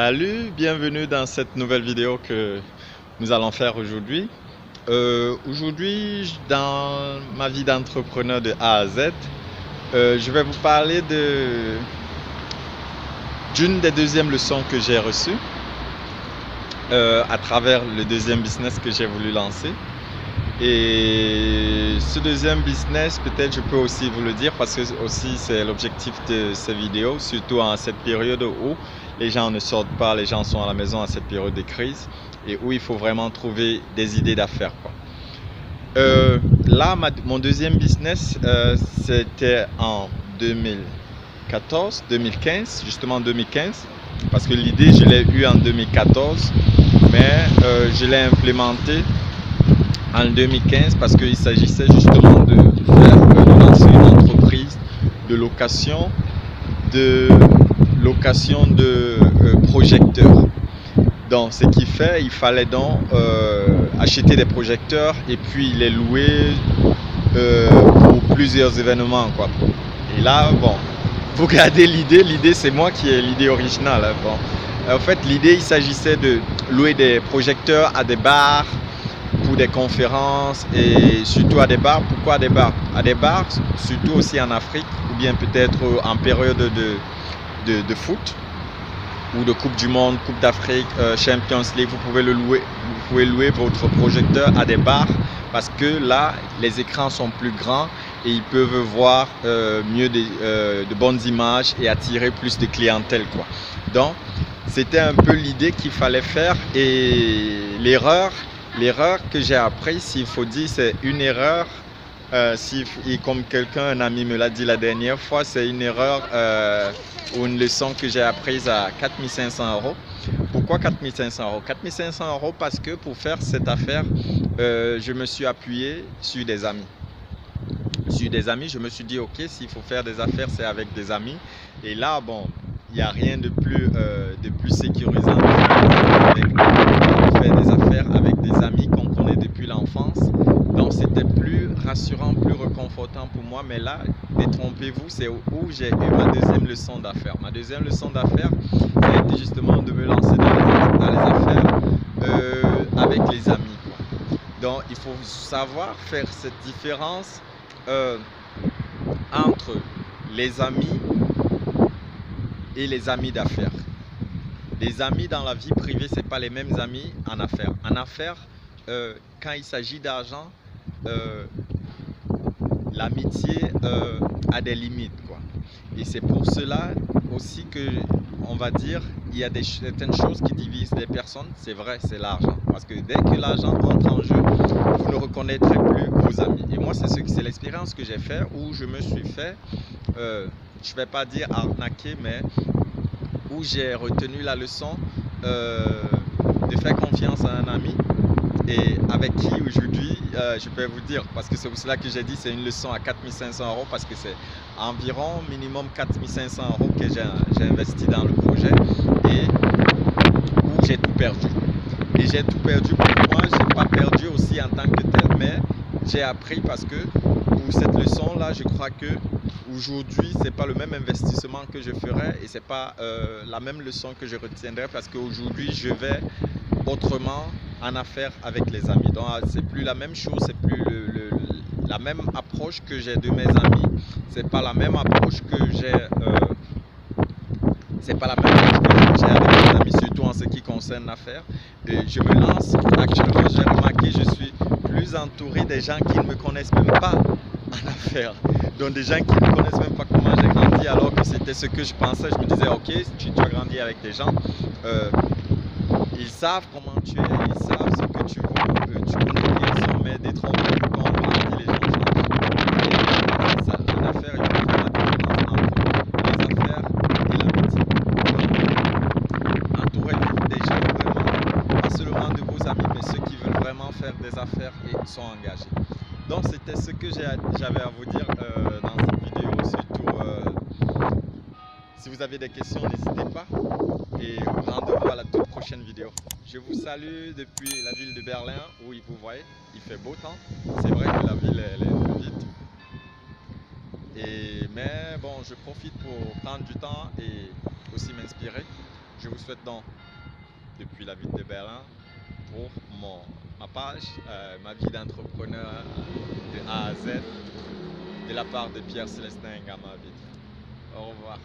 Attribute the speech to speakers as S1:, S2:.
S1: Salut, bienvenue dans cette nouvelle vidéo que nous allons faire aujourd'hui. Aujourd'hui, dans ma vie d'entrepreneur de A à Z, je vais vous parler d'une des deuxièmes leçons que j'ai reçues à travers le deuxième business que j'ai voulu lancer. Et ce deuxième business, peut-être je peux aussi vous le dire parce que aussi c'est l'objectif de ces vidéos, surtout en cette période où les gens ne sortent pas, les gens sont à la maison à cette période de crise et où il faut vraiment trouver des idées d'affaires, quoi. Là, mon deuxième business, c'était en 2014, 2015, justement 2015, parce que l'idée je l'ai eue en 2014, mais je l'ai implémentée en 2015 parce qu'il s'agissait justement de lancer une entreprise de location de projecteurs. Donc ce qui fait, il fallait donc acheter des projecteurs et puis les louer pour plusieurs événements, quoi. Et là, bon, vous regardez l'idée c'est moi qui ai l'idée originale, hein. Bon, en fait l'idée il s'agissait de louer des projecteurs à des bars, pour des conférences et surtout à des bars. Pourquoi à des bars? À des bars, surtout aussi en Afrique ou bien peut-être en période de foot ou de Coupe du Monde, Coupe d'Afrique, Champions League, vous pouvez louer votre projecteur à des bars parce que là, les écrans sont plus grands et ils peuvent voir mieux de bonnes images et attirer plus de clientèle, quoi. Donc, c'était un peu l'idée qu'il fallait faire et l'erreur que j'ai apprise, s'il faut dire, c'est une erreur. Et comme un ami me l'a dit la dernière fois, c'est une erreur ou une leçon que j'ai apprise à 4500 euros. Pourquoi 4500 euros? 4500 euros parce que pour faire cette affaire, je me suis appuyé sur des amis. Je me suis dit, ok, s'il faut faire des affaires, c'est avec des amis. Et là, bon, il n'y a rien de plus sécurisant de faire des affaires avec des amis qu'on connaît depuis l'enfance. Donc c'était plus rassurant, plus réconfortant pour moi. Mais là, détrompez-vous, c'est où j'ai eu ma deuxième leçon d'affaires. Ma deuxième leçon d'affaires, ça a été justement de me lancer dans les affaires avec les amis, quoi. Donc il faut savoir faire cette différence entre les amis et les amis d'affaires. Les amis dans la vie privée, ce n'est pas les mêmes amis en affaires. En affaires, quand il s'agit d'argent, l'amitié a des limites, quoi. Et c'est pour cela aussi que, on va dire, il y a certaines choses qui divisent les personnes. C'est vrai, c'est l'argent. Parce que dès que l'argent entre en jeu, vous ne reconnaîtrez plus vos amis. Et moi, c'est l'expérience que j'ai faite où je me suis fait, je ne vais pas dire arnaquer, mais où j'ai retenu la leçon de faire confiance à un ami et avec qui aujourd'hui je peux vous dire, parce que c'est pour cela que j'ai dit c'est une leçon à 4500 euros parce que c'est environ minimum 4500 euros que j'ai investi dans le projet et où j'ai tout perdu. Et j'ai tout perdu pour moi, je n'ai pas perdu aussi en tant que tel, mais j'ai appris parce que pour cette leçon là, je crois que aujourd'hui, ce n'est pas le même investissement que je ferai et ce n'est pas la même leçon que je retiendrai parce qu'aujourd'hui, je vais autrement en affaires avec les amis. Donc, c'est plus la même chose, c'est plus la même approche que j'ai de mes amis. C'est pas la même approche que j'ai. C'est pas la même approche que j'ai avec mes amis, surtout en ce qui concerne l'affaire. Je me lance. Actuellement, j'ai remarqué, je suis plus entouré des gens qui ne me connaissent même pas en affaires. Donc des gens qui ne connaissent même pas comment j'ai grandi alors que c'était ce que je pensais. Je me disais, ok, tu as grandi avec des gens, ils savent comment tu es, ils savent ce que tu veux, tu connais qui ils sont, mais détrompez-vous quand on grandit, les gens changent. Et ça, en affaires, il faut faire la différence entre les affaires et l'amitié. Entourez-vous des gens vraiment, pas seulement de vos amis, mais ceux qui veulent vraiment faire des affaires et sont engagés. Donc c'était ce que j'avais à vous dire dans cette vidéo, surtout si vous avez des questions, n'hésitez pas et rendez-vous à la toute prochaine vidéo. Je vous salue depuis la ville de Berlin où vous voyez, il fait beau temps, c'est vrai que la ville elle est un peu vide. Mais bon, je profite pour prendre du temps et aussi m'inspirer. Je vous souhaite donc, depuis la ville de Berlin, pour ma page, ma vie d'entrepreneur de A à Z, de la part de Pierre Célestin Gamavid. Au revoir.